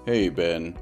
Hey Ben,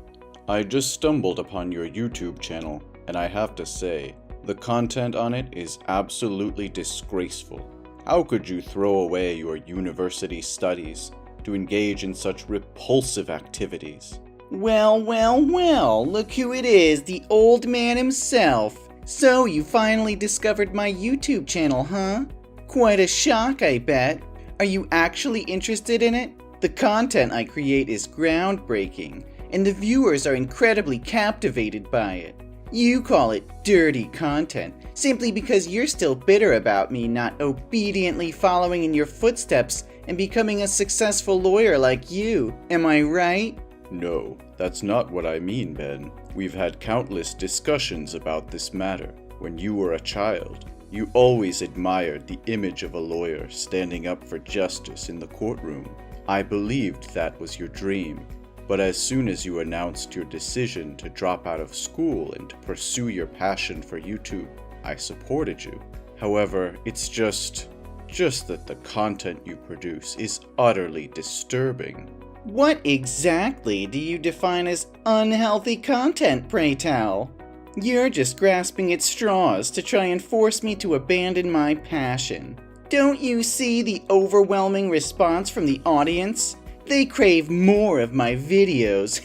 I just stumbled upon your YouTube channel, and I have to say, the content on it is absolutely disgraceful. How could you throw away your university studies to engage in such repulsive activities? Well, look who it is, the old man himself. So you finally discovered my YouTube channel, huh? Quite a shock, I bet. Are you actually interested in it? The content I create is groundbreaking, and the viewers are incredibly captivated by it. You call it dirty content, simply because you're still bitter about me not obediently following in your footsteps and becoming a successful lawyer like you. Am I right? No, that's not what I mean, Ben. We've had countless discussions about this matter. When you were a child, you always admired the image of a lawyer standing up for justice in the courtroom. I believed that was your dream, but as soon as you announced your decision to drop out of school and to pursue your passion for YouTube, I supported you. However, it's just that the content you produce is utterly disturbing. What exactly do you define as unhealthy content, pray tell? You're just grasping at straws to try and force me to abandon my passion. Don't you see the overwhelming response from the audience? They crave more of my videos.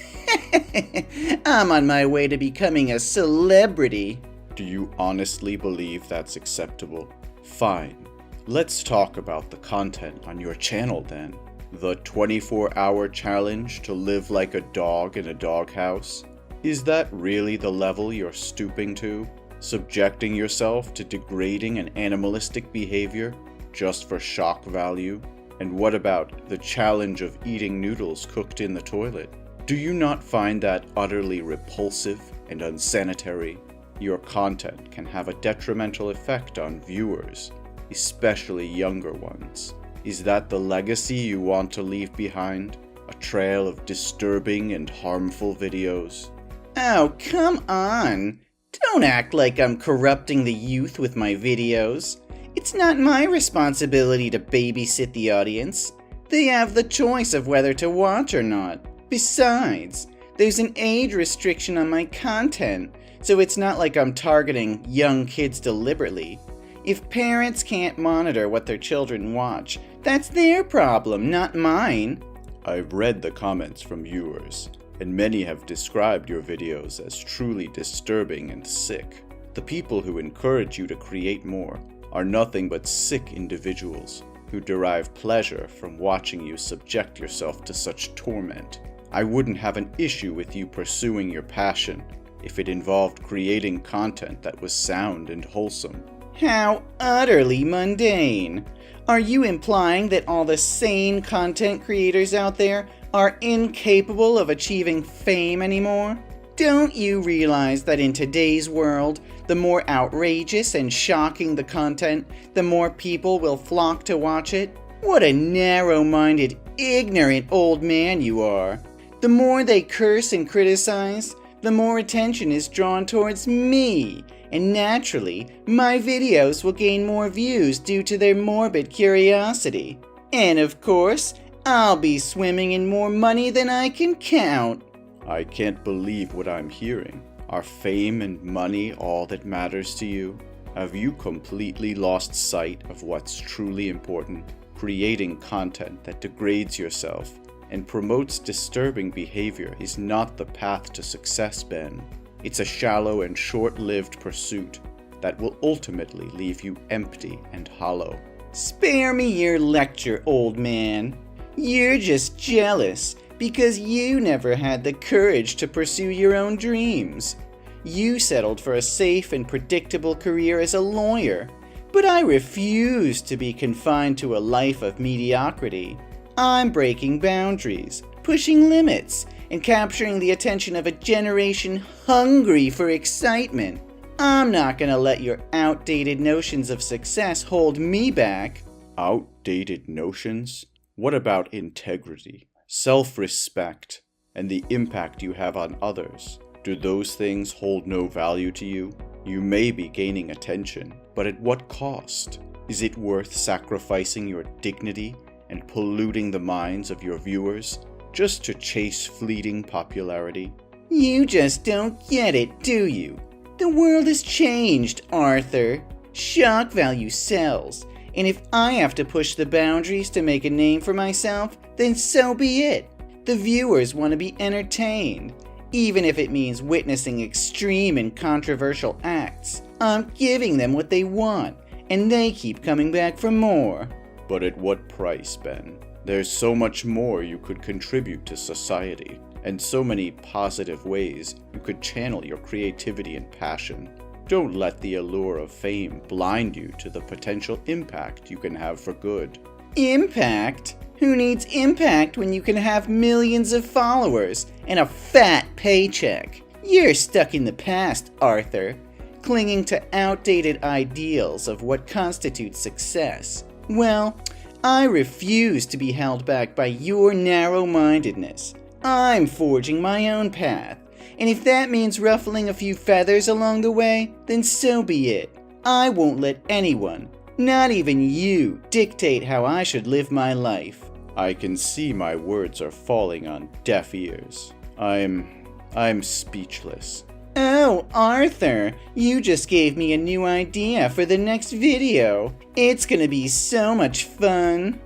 I'm on my way to becoming a celebrity. Do you honestly believe that's acceptable? Fine. Let's talk about the content on your channel then. The 24-hour challenge to live like a dog in a doghouse? Is that really the level you're stooping to? Subjecting yourself to degrading and animalistic behavior just for shock value? And what about the challenge of eating noodles cooked in the toilet? Do you not find that utterly repulsive and unsanitary? Your content can have a detrimental effect on viewers, especially younger ones. Is that the legacy you want to leave behind? A trail of disturbing and harmful videos? Oh, come on! Don't act like I'm corrupting the youth with my videos. It's not my responsibility to babysit the audience. They have the choice of whether to watch or not. Besides, there's an age restriction on my content, so it's not like I'm targeting young kids deliberately. If parents can't monitor what their children watch, that's their problem, not mine. I've read the comments from viewers, and many have described your videos as truly disturbing and sick. The people who encourage you to create more are nothing but sick individuals who derive pleasure from watching you subject yourself to such torment. I wouldn't have an issue with you pursuing your passion if it involved creating content that was sound and wholesome. How utterly mundane! Are you implying that all the sane content creators out there are incapable of achieving fame anymore? Don't you realize that in today's world, the more outrageous and shocking the content, the more people will flock to watch it? What a narrow-minded, ignorant old man you are. The more they curse and criticize, the more attention is drawn towards me, and naturally, my videos will gain more views due to their morbid curiosity. And of course, I'll be swimming in more money than I can count. I can't believe what I'm hearing. Are fame and money all that matters to you? Have you completely lost sight of what's truly important? Creating content that degrades yourself and promotes disturbing behavior is not the path to success, Ben. It's a shallow and short-lived pursuit that will ultimately leave you empty and hollow. Spare me your lecture, old man. You're just jealous because you never had the courage to pursue your own dreams. You settled for a safe and predictable career as a lawyer, but I refuse to be confined to a life of mediocrity. I'm breaking boundaries, pushing limits, and capturing the attention of a generation hungry for excitement. I'm not gonna let your outdated notions of success hold me back. Outdated notions? What about integrity, self-respect, and the impact you have on others? Do those things hold no value to you? You may be gaining attention, but at what cost? Is it worth sacrificing your dignity and polluting the minds of your viewers just to chase fleeting popularity? You just don't get it, do you? The world has changed, Arthur. Shock value sells, and if I have to push the boundaries to make a name for myself, then so be it. The viewers want to be entertained, even if it means witnessing extreme and controversial acts. I'm giving them what they want, and they keep coming back for more. But at what price, Ben? There's so much more you could contribute to society, and so many positive ways you could channel your creativity and passion. Don't let the allure of fame blind you to the potential impact you can have for good. Impact? Who needs impact when you can have millions of followers and a fat paycheck? You're stuck in the past, Arthur, clinging to outdated ideals of what constitutes success. Well, I refuse to be held back by your narrow-mindedness. I'm forging my own path, and if that means ruffling a few feathers along the way, then so be it. I won't let anyone, not even you, dictate how I should live my life. I can see my words are falling on deaf ears. I'm speechless. Oh, Arthur, you just gave me a new idea for the next video. It's gonna be so much fun.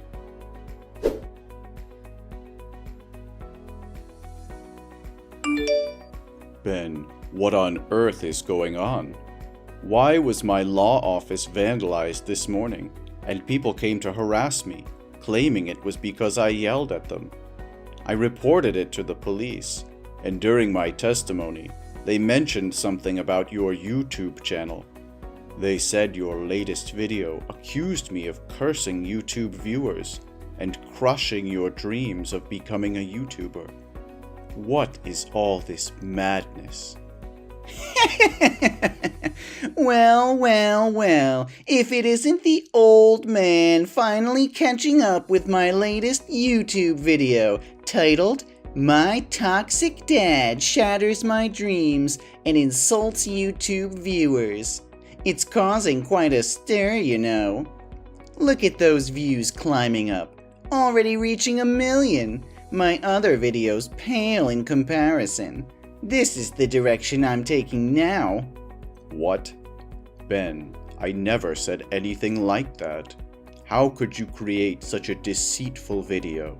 Ben, what on earth is going on? Why was my law office vandalized this morning, and people came to harass me, claiming it was because I yelled at them? I reported it to the police, and during my testimony, they mentioned something about your YouTube channel. They said your latest video accused me of cursing YouTube viewers and crushing your dreams of becoming a YouTuber. What is all this madness? Well, if it isn't the old man finally catching up with my latest YouTube video titled, "My Toxic Dad Shatters My Dreams and Insults YouTube Viewers." It's causing quite a stir, you know. Look at those views climbing up, already reaching 1 million. My other videos pale in comparison. This is the direction I'm taking now. What? Ben, I never said anything like that. How could you create such a deceitful video?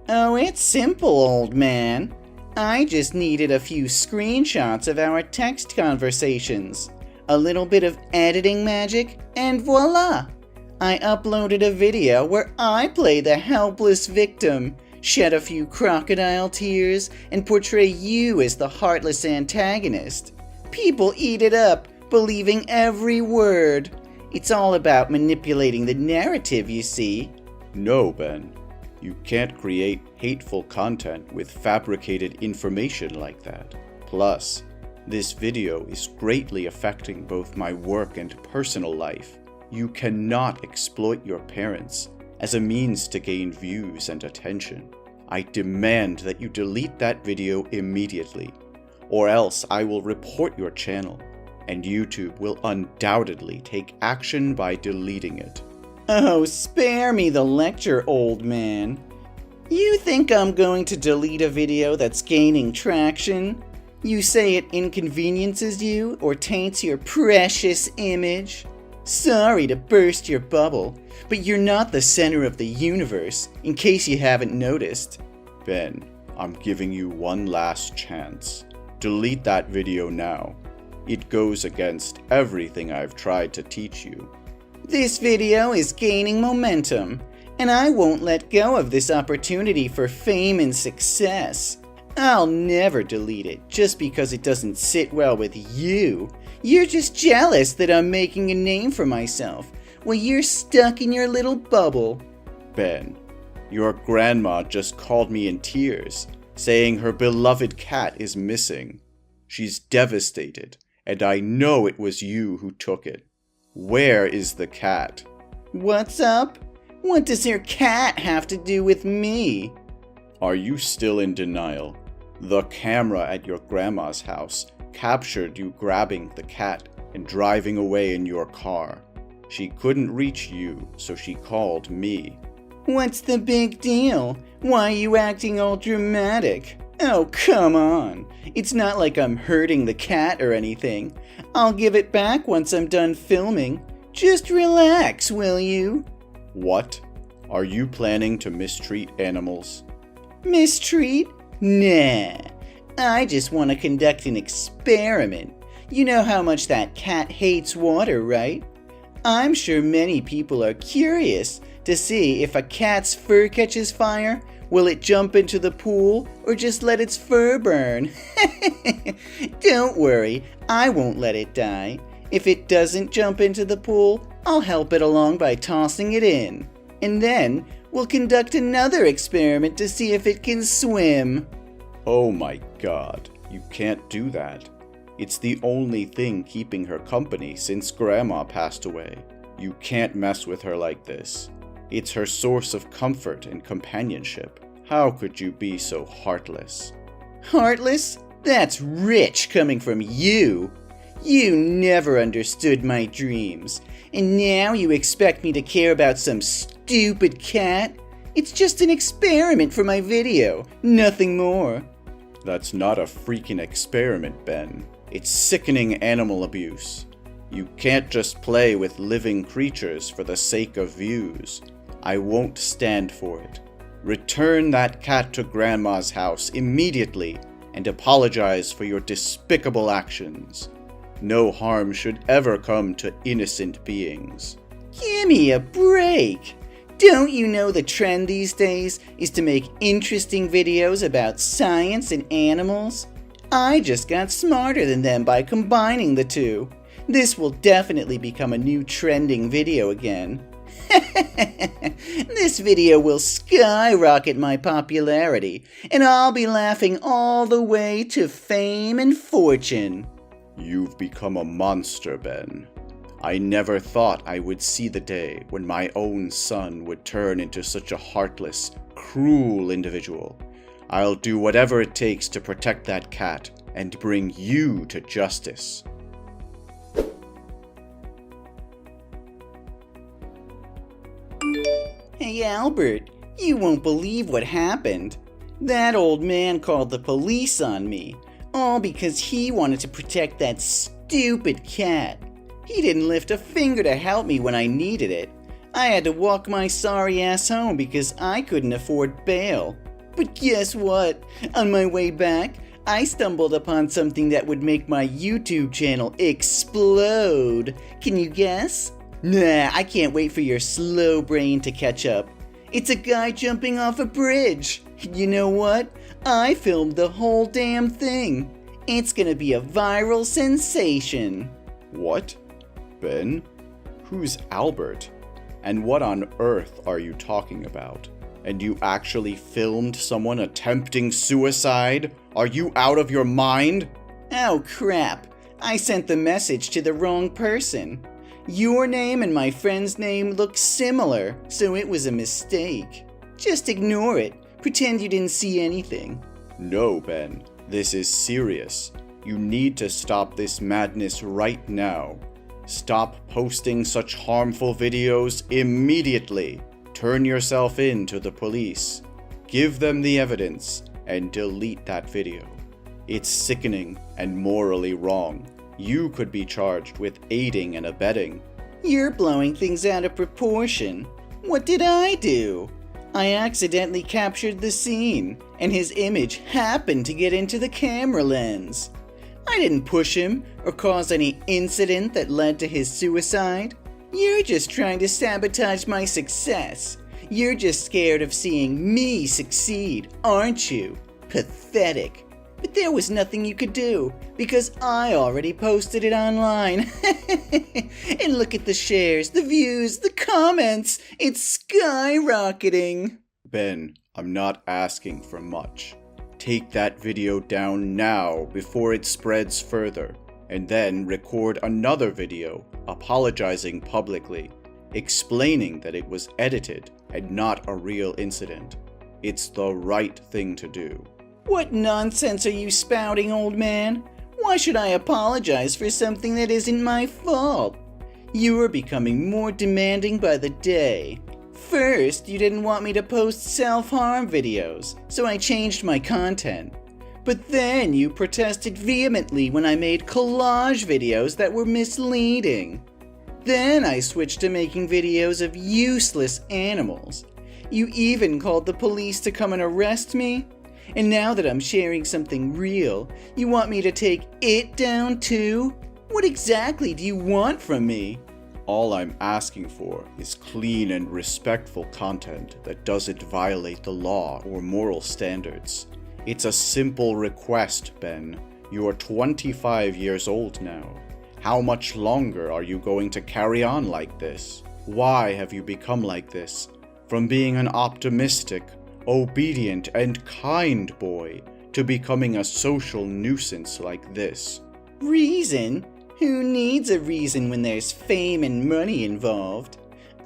Oh, it's simple, old man. I just needed a few screenshots of our text conversations, a little bit of editing magic, and voila! I uploaded a video where I play the helpless victim, shed a few crocodile tears, and portray you as the heartless antagonist. People eat it up, believing every word. It's all about manipulating the narrative, you see. No, Ben. You can't create hateful content with fabricated information like that. Plus, this video is greatly affecting both my work and personal life. You cannot exploit your parents as a means to gain views and attention. I demand that you delete that video immediately, or else I will report your channel, and YouTube will undoubtedly take action by deleting it. Oh, spare me the lecture, old man. You think I'm going to delete a video that's gaining traction? You say it inconveniences you or taints your precious image? Sorry to burst your bubble, but you're not the center of the universe, in case you haven't noticed. Ben, I'm giving you one last chance. Delete that video now. It goes against everything I've tried to teach you. This video is gaining momentum, and I won't let go of this opportunity for fame and success. I'll never delete it just because it doesn't sit well with you. You're just jealous that I'm making a name for myself, while you're stuck in your little bubble. Ben, your grandma just called me in tears, saying her beloved cat is missing. She's devastated, and I know it was you who took it. Where is the cat? What's up? What does your cat have to do with me? Are you still in denial? The camera at your grandma's house captured you grabbing the cat and driving away in your car. She couldn't reach you, so she called me. What's the big deal? Why are you acting all dramatic? Oh, come on. It's not like I'm hurting the cat or anything. I'll give it back once I'm done filming. Just relax, will you? What? Are you planning to mistreat animals? Mistreat? Nah. I just want to conduct an experiment. You know how much that cat hates water, right? I'm sure many people are curious to see if a cat's fur catches fire. Will it jump into the pool or just let its fur burn? Don't worry, I won't let it die. If it doesn't jump into the pool, I'll help it along by tossing it in. And then we'll conduct another experiment to see if it can swim. Oh my God, you can't do that. It's the only thing keeping her company since Grandma passed away. You can't mess with her like this. It's her source of comfort and companionship. How could you be so heartless? Heartless? That's rich coming from you. You never understood my dreams, and now you expect me to care about some stupid cat? It's just an experiment for my video, nothing more. That's not a freaking experiment, Ben. It's sickening animal abuse. You can't just play with living creatures for the sake of views. I won't stand for it. Return that cat to Grandma's house immediately and apologize for your despicable actions. No harm should ever come to innocent beings. Give me a break! Don't you know the trend these days is to make interesting videos about science and animals? I just got smarter than them by combining the two. This will definitely become a new trending video again. This video will skyrocket my popularity, and I'll be laughing all the way to fame and fortune. You've become a monster, Ben. I never thought I would see the day when my own son would turn into such a heartless, cruel individual. I'll do whatever it takes to protect that cat and bring you to justice. Hey Albert, you won't believe what happened. That old man called the police on me, all because he wanted to protect that stupid cat. He didn't lift a finger to help me when I needed it. I had to walk my sorry ass home because I couldn't afford bail. But guess what? On my way back, I stumbled upon something that would make my YouTube channel explode. Can you guess? Nah, I can't wait for your slow brain to catch up. It's a guy jumping off a bridge. You know what? I filmed the whole damn thing. It's gonna be a viral sensation. What? Ben? Who's Albert? And what on earth are you talking about? And you actually filmed someone attempting suicide? Are you out of your mind? Oh crap, I sent the message to the wrong person. Your name and my friend's name look similar, so it was a mistake. Just ignore it. Pretend you didn't see anything. No, Ben. This is serious. You need to stop this madness right now. Stop posting such harmful videos immediately. Turn yourself in to the police. Give them the evidence and delete that video. It's sickening and morally wrong. You could be charged with aiding and abetting. You're blowing things out of proportion. What did I do? I accidentally captured the scene, and his image happened to get into the camera lens. I didn't push him or cause any incident that led to his suicide. You're just trying to sabotage my success. You're just scared of seeing me succeed, aren't you? Pathetic. But there was nothing you could do, because I already posted it online. And look at the shares, the views, the comments. It's skyrocketing. Ben, I'm not asking for much. Take that video down now before it spreads further, and then record another video apologizing publicly, explaining that it was edited and not a real incident. It's the right thing to do. What nonsense are you spouting, old man? Why should I apologize for something that isn't my fault? You are becoming more demanding by the day. First, you didn't want me to post self-harm videos, so I changed my content. But then you protested vehemently when I made collage videos that were misleading. Then I switched to making videos of useless animals. You even called the police to come and arrest me. And now that I'm sharing something real, you want me to take it down too? What exactly do you want from me? All I'm asking for is clean and respectful content that doesn't violate the law or moral standards. It's a simple request, Ben. You are 25 years old now. How much longer are you going to carry on like this? Why have you become like this? From being an optimistic, obedient, and kind boy to becoming a social nuisance like this. Reason? Who needs a reason when there's fame and money involved?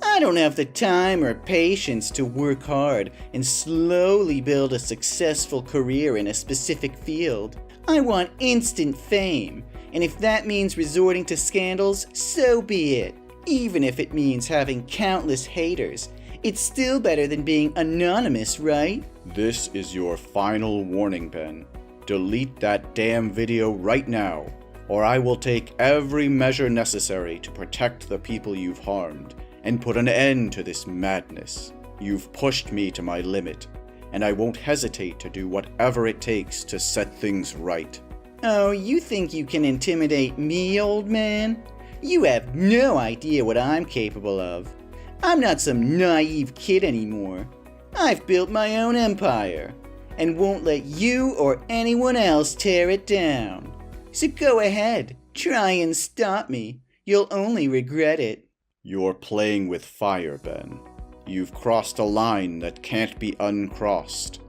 I don't have the time or patience to work hard and slowly build a successful career in a specific field. I want instant fame, and if that means resorting to scandals, so be it. Even if it means having countless haters, it's still better than being anonymous, right? This is your final warning, Ben. Delete that damn video right now, or I will take every measure necessary to protect the people you've harmed and put an end to this madness. You've pushed me to my limit, and I won't hesitate to do whatever it takes to set things right. Oh, you think you can intimidate me, old man? You have no idea what I'm capable of. I'm not some naive kid anymore. I've built my own empire, and won't let you or anyone else tear it down. So go ahead, try and stop me. You'll only regret it. You're playing with fire, Ben. You've crossed a line that can't be uncrossed.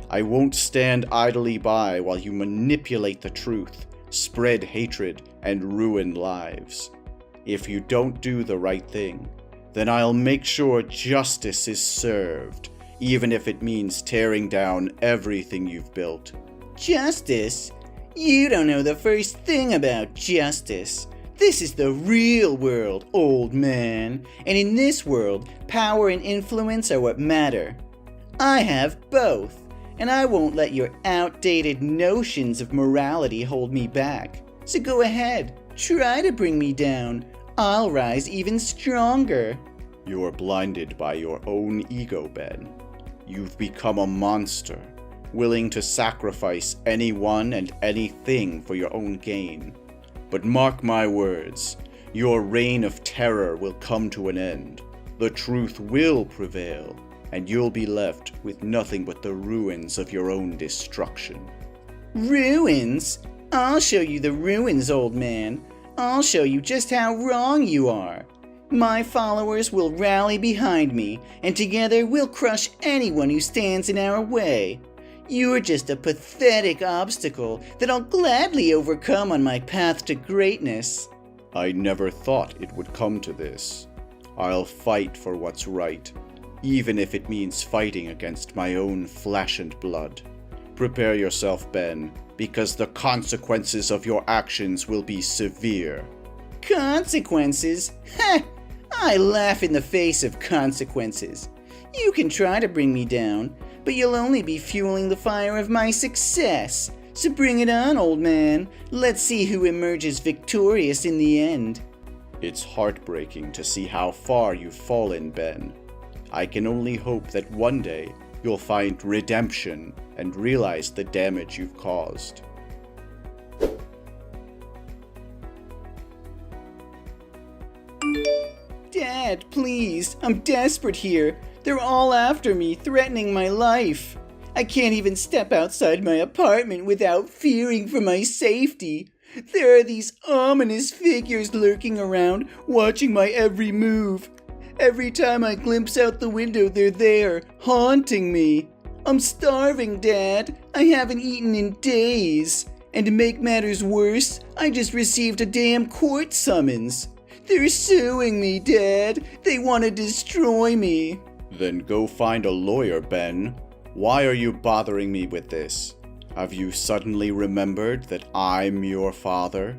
I won't stand idly by while you manipulate the truth, spread hatred, and ruin lives. If you don't do the right thing, then I'll make sure justice is served, even if it means tearing down everything you've built. Justice? You don't know the first thing about justice. This is the real world, old man. And in this world, power and influence are what matter. I have both, and I won't let your outdated notions of morality hold me back. So go ahead, try to bring me down. I'll rise even stronger. You're blinded by your own ego, Ben. You've become a monster, willing to sacrifice anyone and anything for your own gain. But mark my words, your reign of terror will come to an end. The truth will prevail, and you'll be left with nothing but the ruins of your own destruction. Ruins? I'll show you the ruins, old man. I'll show you just how wrong you are. My followers will rally behind me, and together we'll crush anyone who stands in our way. You're just a pathetic obstacle that I'll gladly overcome on my path to greatness. I never thought it would come to this. I'll fight for what's right, even if it means fighting against my own flesh and blood. Prepare yourself, Ben, because the consequences of your actions will be severe. Consequences? Heh! I laugh in the face of consequences. You can try to bring me down, but you'll only be fueling the fire of my success. So bring it on, old man. Let's see who emerges victorious in the end. It's heartbreaking to see how far you've fallen, Ben. I can only hope that one day you'll find redemption and realize the damage you've caused. Dad, please, I'm desperate here. They're all after me, threatening my life. I can't even step outside my apartment without fearing for my safety. There are these ominous figures lurking around, watching my every move. Every time I glimpse out the window, they're there, haunting me. I'm starving, Dad. I haven't eaten in days. And to make matters worse, I just received a damn court summons. They're suing me, Dad. They want to destroy me. Then go find a lawyer, Ben. Why are you bothering me with this? Have you suddenly remembered that I'm your father?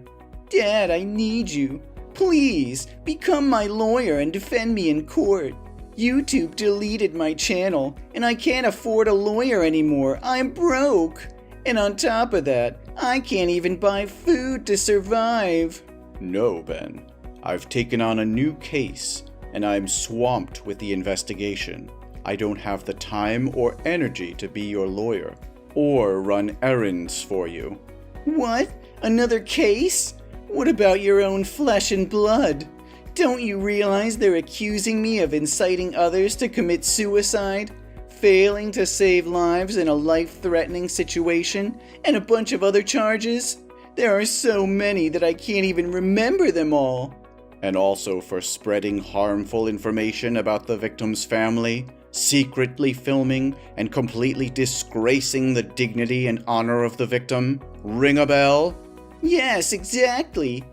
Dad, I need you. Please, become my lawyer and defend me in court. YouTube deleted my channel, and I can't afford a lawyer anymore. I'm broke. And on top of that, I can't even buy food to survive. No, Ben. I've taken on a new case, and I'm swamped with the investigation. I don't have the time or energy to be your lawyer, or run errands for you. What? Another case? What about your own flesh and blood? Don't you realize they're accusing me of inciting others to commit suicide, failing to save lives in a life-threatening situation, and a bunch of other charges? There are so many that I can't even remember them all. And also for spreading harmful information about the victim's family, secretly filming and completely disgracing the dignity and honor of the victim. Ring a bell? Yes, exactly.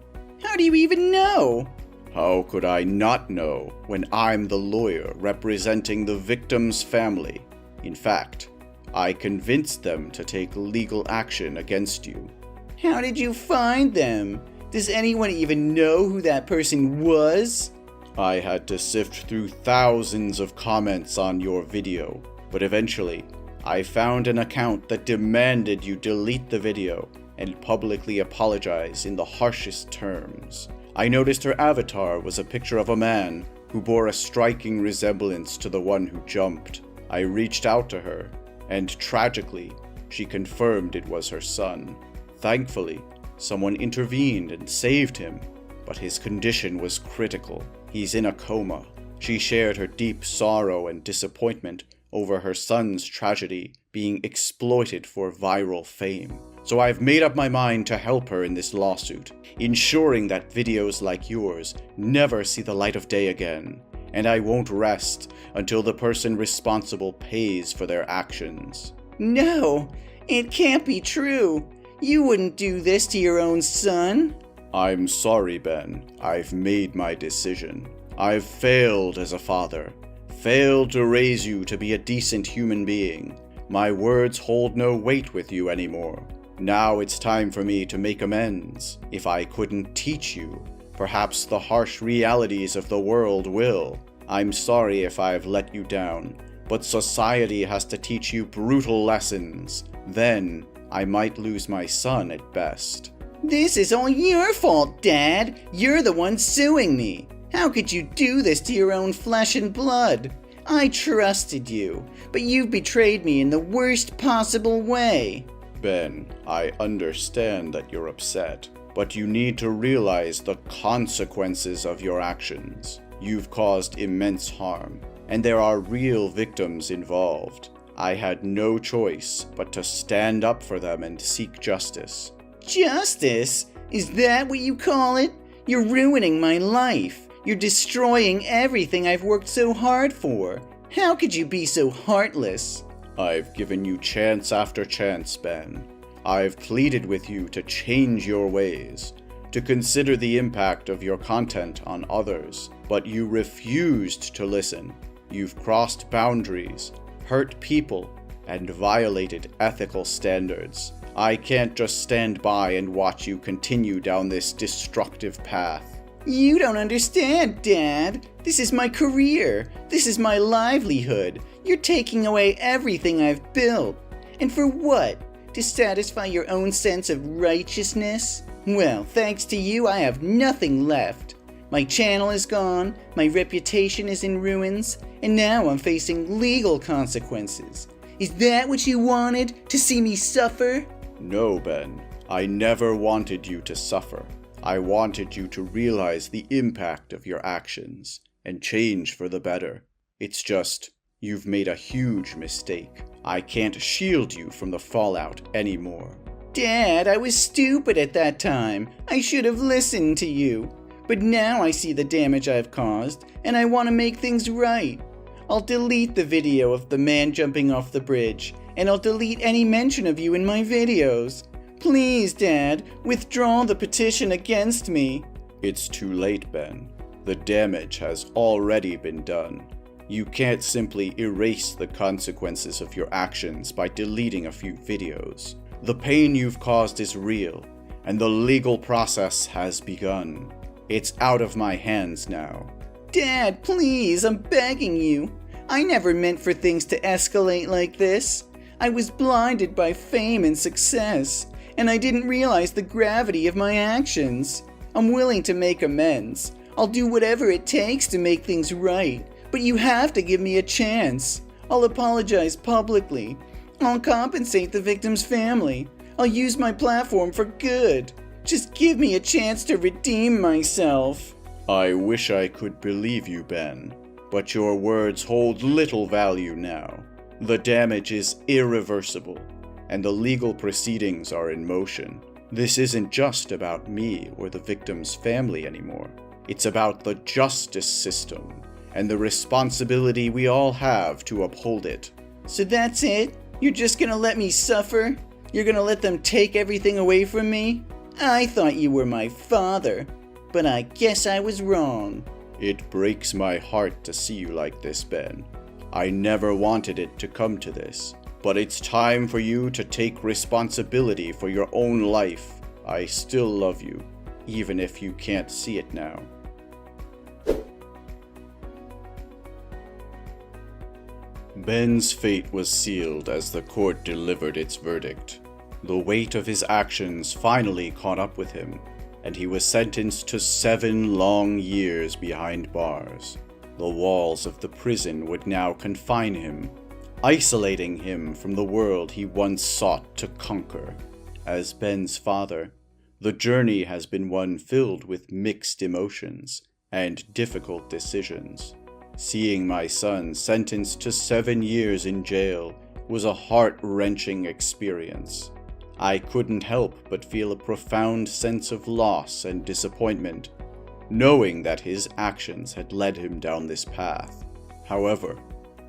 How do you even know? How could I not know when I'm the lawyer representing the victim's family? In fact, I convinced them to take legal action against you. How did you find them? Does anyone even know who that person was? I had to sift through thousands of comments on your video, but eventually, I found an account that demanded you delete the video and publicly apologize in the harshest terms. I noticed her avatar was a picture of a man who bore a striking resemblance to the one who jumped. I reached out to her, and tragically, she confirmed it was her son. Thankfully, someone intervened and saved him, but his condition was critical. He's in a coma. She shared her deep sorrow and disappointment over her son's tragedy being exploited for viral fame. So I've made up my mind to help her in this lawsuit, ensuring that videos like yours never see the light of day again. And I won't rest until the person responsible pays for their actions. No, it can't be true. You wouldn't do this to your own son. I'm sorry, Ben. I've made my decision. I've failed as a father. Failed to raise you to be a decent human being. My words hold no weight with you anymore. Now it's time for me to make amends. If I couldn't teach you, perhaps the harsh realities of the world will. I'm sorry if I've let you down, but society has to teach you brutal lessons. Then, I might lose my son at best. This is all your fault, Dad. You're the one suing me. How could you do this to your own flesh and blood? I trusted you, but you've betrayed me in the worst possible way. Ben, I understand that you're upset, but you need to realize the consequences of your actions. You've caused immense harm, and there are real victims involved. I had no choice but to stand up for them and seek justice. Justice? Is that what you call it? You're ruining my life. You're destroying everything I've worked so hard for. How could you be so heartless? I've given you chance after chance, Ben. I've pleaded with you to change your ways, to consider the impact of your content on others, but you refused to listen. You've crossed boundaries, hurt people, and violated ethical standards. I can't just stand by and watch you continue down this destructive path. You don't understand, Dad. This is my career. This is my livelihood. You're taking away everything I've built. And for what? To satisfy your own sense of righteousness? Well, thanks to you, I have nothing left. My channel is gone, my reputation is in ruins, and now I'm facing legal consequences. Is that what you wanted? To see me suffer? No, Ben. I never wanted you to suffer. I wanted you to realize the impact of your actions and change for the better. It's just, you've made a huge mistake. I can't shield you from the fallout anymore. Dad, I was stupid at that time. I should have listened to you. But now I see the damage I've caused, and I want to make things right. I'll delete the video of the man jumping off the bridge, and I'll delete any mention of you in my videos. Please, Dad, withdraw the petition against me. It's too late, Ben. The damage has already been done. You can't simply erase the consequences of your actions by deleting a few videos. The pain you've caused is real, and the legal process has begun. It's out of my hands now. Dad, please, I'm begging you. I never meant for things to escalate like this. I was blinded by fame and success, and I didn't realize the gravity of my actions. I'm willing to make amends. I'll do whatever it takes to make things right, but you have to give me a chance. I'll apologize publicly. I'll compensate the victim's family. I'll use my platform for good. Just give me a chance to redeem myself. I wish I could believe you, Ben, but your words hold little value now. The damage is irreversible, and the legal proceedings are in motion. This isn't just about me or the victim's family anymore. It's about the justice system and the responsibility we all have to uphold it. So that's it? You're just gonna let me suffer? You're gonna let them take everything away from me? I thought you were my father, but I guess I was wrong. It breaks my heart to see you like this, Ben. I never wanted it to come to this, but it's time for you to take responsibility for your own life. I still love you, even if you can't see it now. Ben's fate was sealed as the court delivered its verdict. The weight of his actions finally caught up with him, and he was sentenced to 7 long years behind bars. The walls of the prison would now confine him, isolating him from the world he once sought to conquer. As Ben's father, the journey has been one filled with mixed emotions and difficult decisions. Seeing my son sentenced to 7 years in jail was a heart-wrenching experience. I couldn't help but feel a profound sense of loss and disappointment, knowing that his actions had led him down this path. However,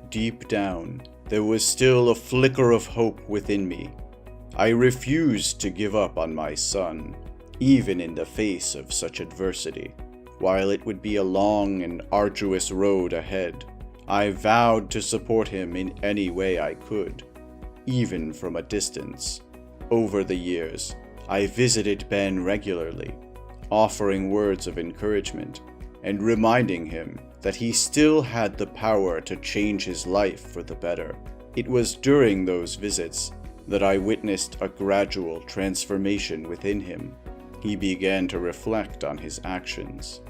deep down, there was still a flicker of hope within me. I refused to give up on my son, even in the face of such adversity. While it would be a long and arduous road ahead, I vowed to support him in any way I could, even from a distance. Over the years, I visited Ben regularly, offering words of encouragement and reminding him that he still had the power to change his life for the better. It was during those visits that I witnessed a gradual transformation within him. He began to reflect on his actions,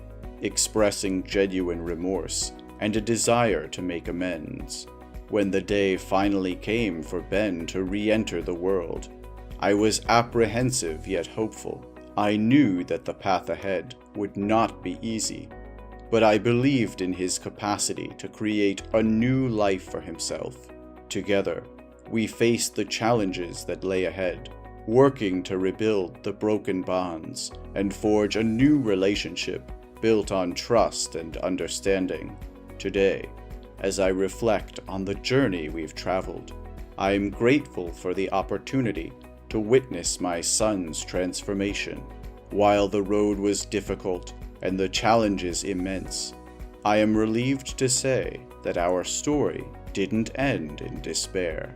expressing genuine remorse and a desire to make amends. When the day finally came for Ben to re-enter the world, I was apprehensive yet hopeful. I knew that the path ahead would not be easy, but I believed in his capacity to create a new life for himself. Together, we faced the challenges that lay ahead, working to rebuild the broken bonds and forge a new relationship built on trust and understanding. Today, as I reflect on the journey we've traveled, I am grateful for the opportunity to witness my son's transformation. While the road was difficult and the challenges immense, I am relieved to say that our story didn't end in despair.